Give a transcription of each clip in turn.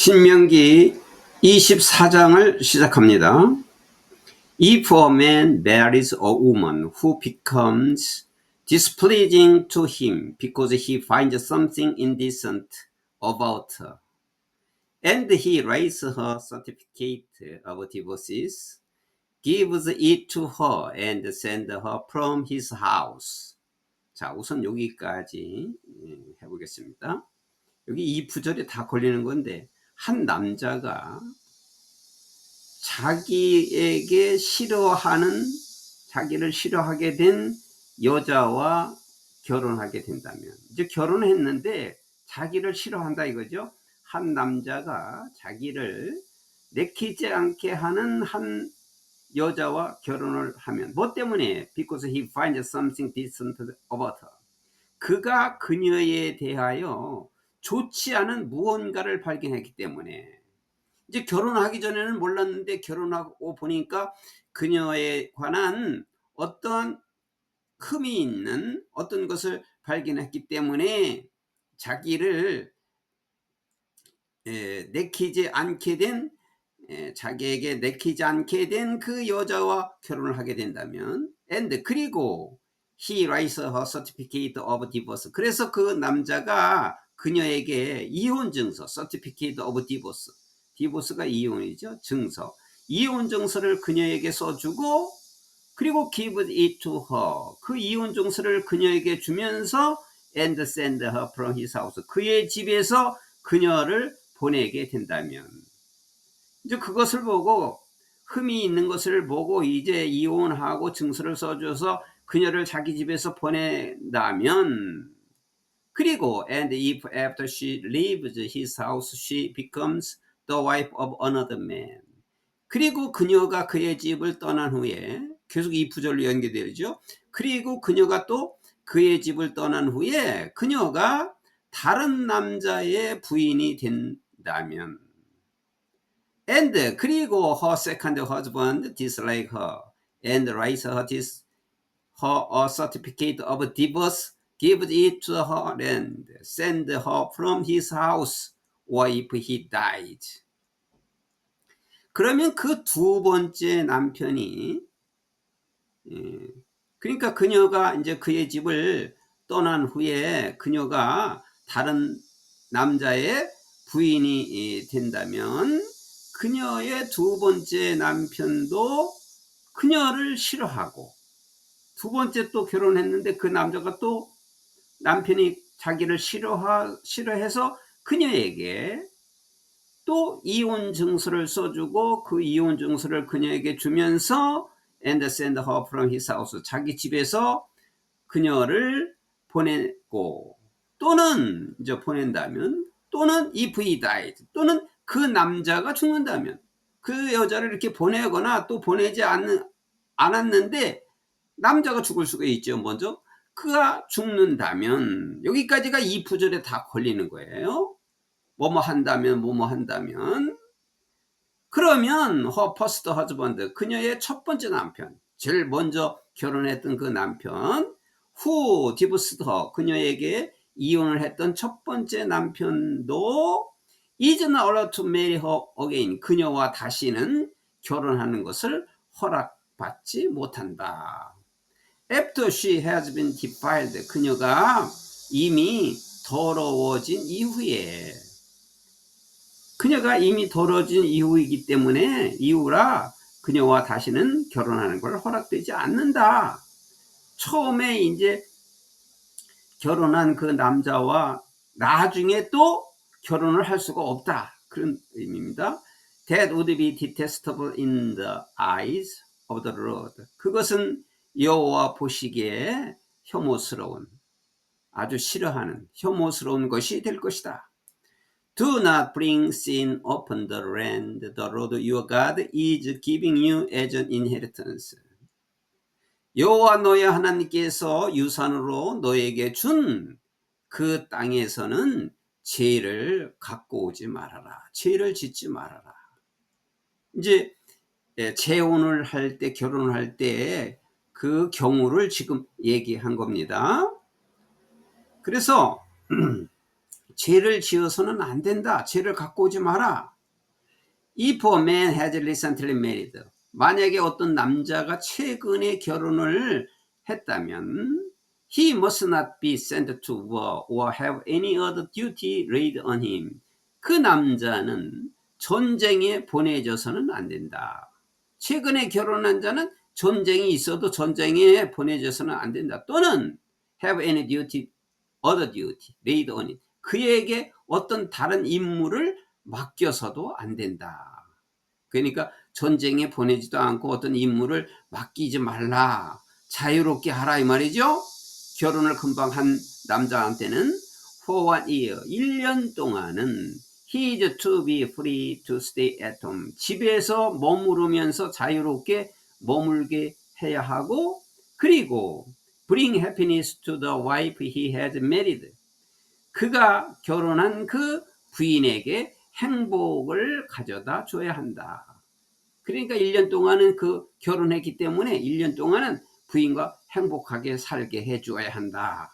신명기 24장을 시작합니다. If a man marries a woman who becomes displeasing to him because he finds something indecent about her, and he writes her certificate of divorce, gives it to her, and sends her from his house. 자, 우선 여기까지 해보겠습니다. 여기 이 구절에 다 걸리는 건데, 한 남자가 자기에게 자기를 싫어하게 된 여자와 결혼하게 된다면, 이제 결혼했는데 자기를 싫어한다 이거죠. 한 남자가 자기를 내키지 않게 하는 한 여자와 결혼을 하면, 뭐 때문에? Because he finds something decent about her. 그가 그녀에 대하여 좋지 않은 무언가를 발견했기 때문에. 이제 결혼하기 전에는 몰랐는데 결혼하고 보니까 그녀에 관한 어떤 흠이 있는 어떤 것을 발견했기 때문에 자기를 내키지 않게 된, 자기에게 내키지 않게 된 그 여자와 결혼을 하게 된다면, and 그리고 he writes her certificate of divorce. 그래서 그 남자가 그녀에게 이혼 증서, certificate of divorce. 디보스가 이혼이죠. 증서. 이혼 증서를 그녀에게 써주고, 그리고 give it to her. 그 이혼 증서를 그녀에게 주면서 and send her from his house. 그의 집에서 그녀를 보내게 된다면, 이제 그것을 보고 흠이 있는 것을 보고 이제 이혼하고 증서를 써줘서 그녀를 자기 집에서 보낸다면, 그리고 and if after she leaves his house she becomes the wife of another man. 그리고 그녀가 그의 집을 떠난 후에, 계속 이 구절로 연결되죠. 그리고 그녀가 또 그의 집을 떠난 후에 그녀가 다른 남자의 부인이 된다면, and 그리고 her second husband dislike her and writes her a certificate of divorce, gives it to her and send her from his house, or if he died. 그러면 그 두 번째 남편이, 그러니까 그녀가 이제 그의 집을 떠난 후에 그녀가 다른 남자의 부인이 된다면, 그녀의 두 번째 남편도 그녀를 싫어하고, 두 번째 또 결혼했는데 그 남자가 또 남편이 자기를 싫어해서 그녀에게 또 이혼 증서를 써주고, 그 이혼 증서를 그녀에게 주면서 and send her from his house. 자기 집에서 그녀를 보내고, 또는 이제 보낸다면, 또는 if he died, 또는 그 남자가 죽는다면, 그 여자를 이렇게 보내거나 또 보내지 않았는데 남자가 죽을 수가 있죠. 먼저 그가 죽는다면, 여기까지가 이 구절에 다 걸리는 거예요. 뭐뭐 한다면, 그러면 her first husband, 그녀의 첫 번째 남편, 제일 먼저 결혼했던 그 남편, who divorced her, 그녀에게 이혼을 했던 첫 번째 남편도 is not allowed to marry her again, 그녀와 다시는 결혼하는 것을 허락받지 못한다. After she has been defiled, 그녀가 이미 더러워진 이후에, 그녀가 이미 더러워진 이후라 그녀와 다시는 결혼하는 걸 허락되지 않는다. 처음에 이제 결혼한 그 남자와 나중에 또 결혼을 할 수가 없다, 그런 의미입니다. That would be detestable in the eyes of the Lord. 그것은 여호와 보시기에 혐오스러운, 아주 싫어하는 혐오스러운 것이 될 것이다. Do not bring sin upon the land the Lord your God is giving you as an inheritance. 여호와 너의 하나님께서 유산으로 너에게 준 그 땅에서는 죄를 갖고 오지 말아라. 죄를 짓지 말아라. 이제 재혼을 할 때, 결혼을 할 때 그 경우를 지금 얘기한 겁니다. 그래서 죄를 지어서는 안 된다. 죄를 갖고 오지 마라. If a man has recently married, 만약에 어떤 남자가 최근에 결혼을 했다면 he must not be sent to war or have any other duty laid on him. 그 남자는 전쟁에 보내져서는 안 된다. 최근에 결혼한 자는 전쟁이 있어도 전쟁에 보내져서는 안 된다. 또는 have any duty, other duty laid on him. 그에게 어떤 다른 임무를 맡겨서도 안 된다. 그러니까 전쟁에 보내지도 않고 어떤 임무를 맡기지 말라. 자유롭게 하라 이 말이죠. 결혼을 금방 한 남자한테는 for 1 year, 1년 동안은 he is to be free to stay at home. 집에서 머무르면서 자유롭게 머물게 해야 하고, 그리고 bring happiness to the wife he has married. 그가 결혼한 그 부인에게 행복을 가져다 줘야 한다. 그러니까 1년 동안은 그 결혼했기 때문에 1년 동안은 부인과 행복하게 살게 해줘야 한다.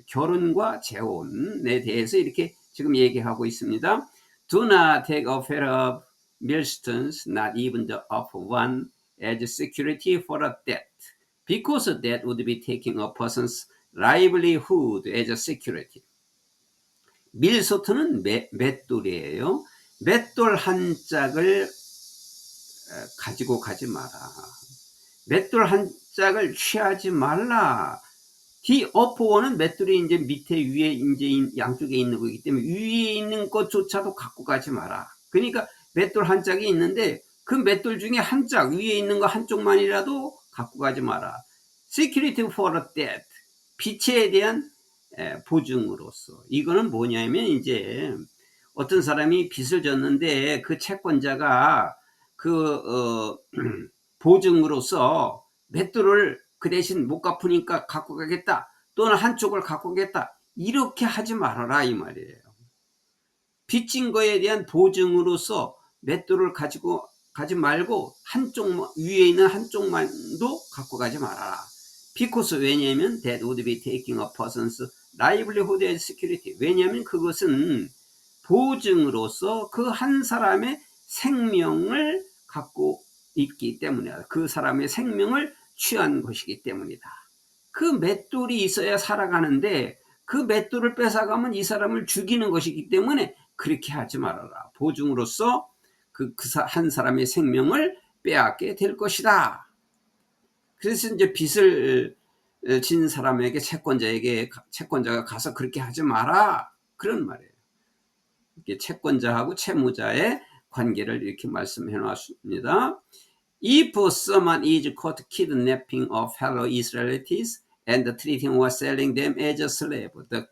결혼과 재혼에 대해서 이렇게 지금 얘기하고 있습니다. Do not take affair of millstones, not even the of one, as security for a debt, because that would be taking a person's livelihood as a security. 밀스톤은 맷돌이에요. 맷돌 한 짝을 가지고 가지 마라. 맷돌 한 짝을 취하지 말라. 디 어포원은 맷돌이 이제 밑에 위에 이제 양쪽에 있는 거기 때문에 위에 있는 것조차도 갖고 가지 마라. 그러니까 맷돌 한 짝이 있는데 그 맷돌 중에 한 짝, 위에 있는 거 한쪽만이라도 갖고 가지 마라. Security for a debt. 빚에 대한 보증으로서. 이거는 뭐냐면 이제 어떤 사람이 빚을 졌는데 그 채권자가 보증으로서 맷돌을 그 대신 못 갚으니까 갖고 가겠다. 또는 한쪽을 갖고 가겠다. 이렇게 하지 말아라 이 말이에요. 빚진 거에 대한 보증으로서 맷돌을 가지고 가지 말고 한쪽 위에 있는 한쪽만도 갖고 가지 말아라. Because 왜냐하면 that would be taking a person's livelihood as security. 왜냐하면 그것은 보증으로서 그 한 사람의 생명을 갖고 있기 때문이다. 그 사람의 생명을 취한 것이기 때문이다. 그 맷돌이 있어야 살아가는데 그 맷돌을 뺏어가면 이 사람을 죽이는 것이기 때문에 그렇게 하지 말아라. 보증으로서 한 사람의 생명을 빼앗게 될 것이다. 그래서 이제 빚을 진 사람에게 채권자가 가서 그렇게 하지 마라. 그런 말이에요. 이렇게 채권자하고 채무자의 관계를 이렇게 말씀해 놨습니다. If someone is caught kidnapping a fellow Israelites and treating or selling them as a slave, the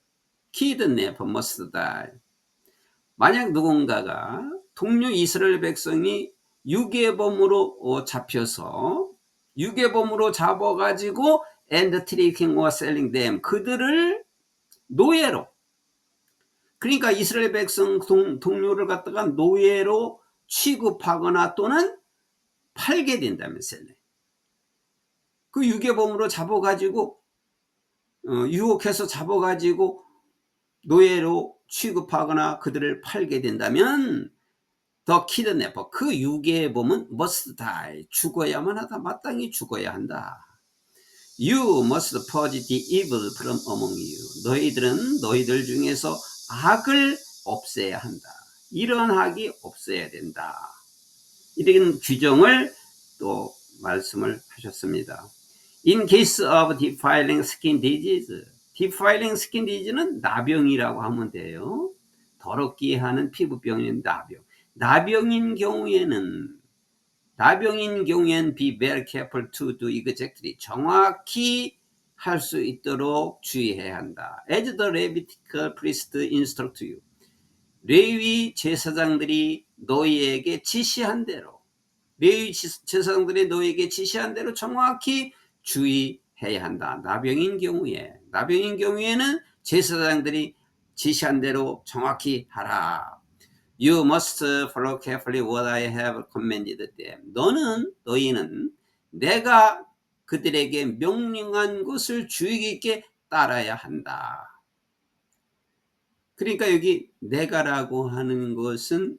kidnapper must die. 만약 누군가가 동료 이스라엘 백성이 유괴범으로 잡아가지고 and treating or selling them, 그들을 노예로, 그러니까 이스라엘 백성 동료를 갖다가 노예로 취급하거나 또는 팔게 된다면서요. 그 유괴범으로 잡아가지고 유혹해서 잡아가지고 노예로 취급하거나 그들을 팔게 된다면 the kidnapper, 그 유괴범은 must die, 죽어야만 하다. 마땅히 죽어야 한다. You must purge the evil from among you. 너희들은 너희들 중에서 악을 없애야 한다. 이런 악이 없어야 된다. 이런 규정을 또 말씀을 하셨습니다. In case of defiling skin disease, defiling skin disease는 나병이라고 하면 돼요. 더럽게 하는 피부병인 나병. 나병인 경우에는 be very careful to do exactly, 정확히 할 수 있도록 주의해야 한다. As the Levitical priest instruct you, 레위 제사장들이 너희에게 지시한 대로, 레위 제사장들이 너희에게 지시한 대로 정확히 주의해야 한다. 나병인 경우에는 제사장들이 지시한 대로 정확히 하라. You must follow carefully what I have commanded them. 너희는 내가 그들에게 명령한 것을 주의 깊게 따라야 한다. 그러니까 여기 내가라고 하는 것은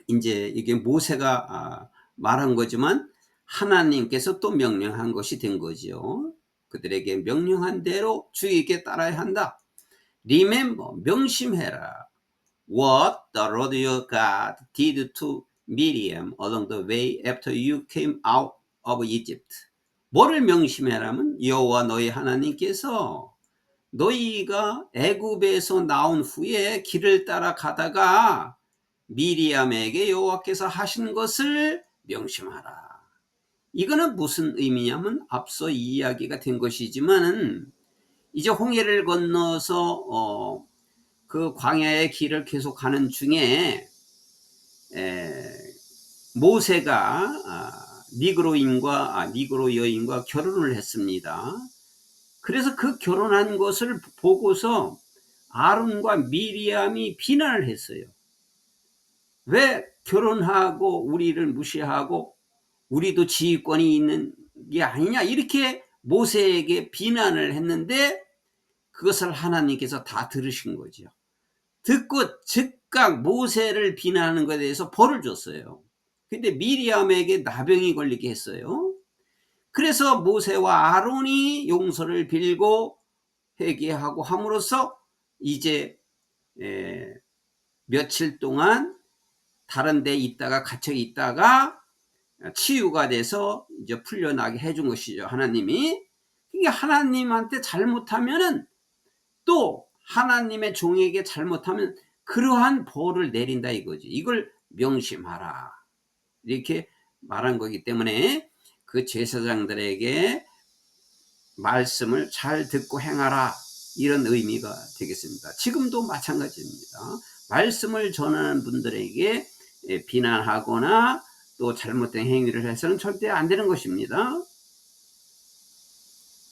이제 이게 모세가 말한 거지만 하나님께서 또 명령한 것이 된 거죠. 그들에게 명령한 대로 주의 있게 따라야 한다. Remember, 명심해라. What the Lord your God did to Miriam along the way after you came out of Egypt. 뭐를 명심해라면 여호와 너희 하나님께서 너희가 애굽에서 나온 후에 길을 따라 가다가 미리암에게 여호와께서 하신 것을 명심하라. 이거는 무슨 의미냐면 앞서 이야기가 된 것이지만 이제 홍해를 건너서 그 광야의 길을 계속 가는 중에 모세가 니그로 여인과 결혼을 했습니다. 그래서 그 결혼한 것을 보고서 아론과 미리암이 비난을 했어요. 왜 결혼하고 우리를 무시하고 우리도 지휘권이 있는 게 아니냐, 이렇게 모세에게 비난을 했는데 그것을 하나님께서 다 들으신 거죠. 듣고 즉각 모세를 비난하는 것에 대해서 벌을 줬어요. 근데 미리암에게 나병이 걸리게 했어요. 그래서 모세와 아론이 용서를 빌고 회개하고 함으로써 이제 며칠 동안 다른 데 있다가 갇혀 있다가 치유가 돼서 이제 풀려나게 해준 것이죠, 하나님이. 이게 하나님한테 잘못하면은 또 하나님의 종에게 잘못하면 그러한 벌을 내린다 이거지. 이걸 명심하라, 이렇게 말한 거기 때문에 그 제사장들에게 말씀을 잘 듣고 행하라, 이런 의미가 되겠습니다. 지금도 마찬가지입니다. 말씀을 전하는 분들에게 비난하거나 또 잘못된 행위를 해서는 절대 안 되는 것입니다.